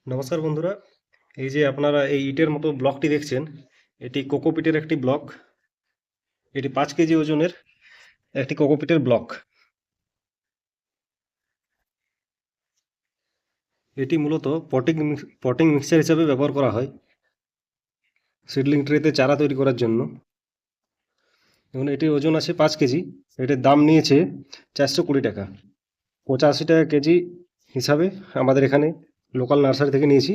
নমস্কার বন্ধুরা, এই যে আপনারা এই ইটের মতো ব্লকটি দেখছেন, এটি কোকোপিটের একটি ব্লক। এটি 5 কেজি ওজনের একটি কোকোপিটের ব্লক। এটি মূলত পটিং মিক্সচার হিসাবে ব্যবহার করা হয় সিডলিং ট্রেতে চারা তৈরি করার জন্য। এবং এটির ওজন আছে 5 কেজি। এটির দাম নিয়েছে 420 টাকা, 85 টাকা কেজি হিসাবে। আমাদের এখানে লোকাল নার্সারি থেকে নিয়েছি,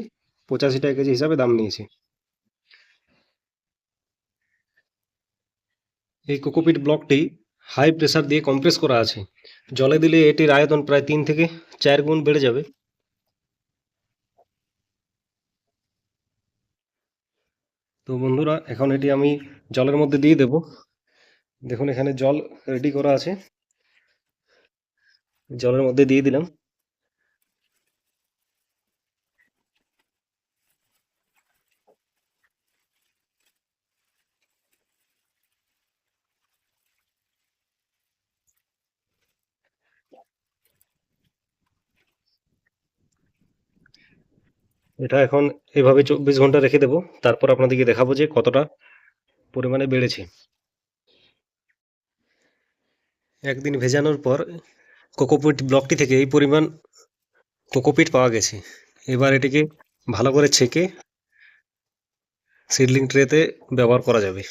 85 টাকা কেজি হিসাবে দাম নিয়েছি। এই কোকোপিট ব্লকটি হাই প্রেসার দিয়ে কম্প্রেস করা আছে। জলে দিলে এটির আয়তন প্রায় 3 থেকে 4 গুণ বেড়ে যাবে। তো বন্ধুরা, এখন এটি আমি জলের মধ্যে দিয়ে দেব। দেখুন, এখানে জল রেডি করা আছে, জলের মধ্যে দিয়ে দিলাম। এটা এখন এভাবে 24 ঘন্টা রেখে দেবো। তারপর আপনাদেরকে দেখাবো যে কতটা পরিমাণে বেড়েছে। একদিন ভেজানোর পর কোকোপিট ব্লকটি থেকে এই পরিমাণ কোকোপিট পাওয়া গেছে। এবার এটিকে ভালো করে ছেঁকে সিডলিং ট্রেতে ব্যবহার করা যাবে।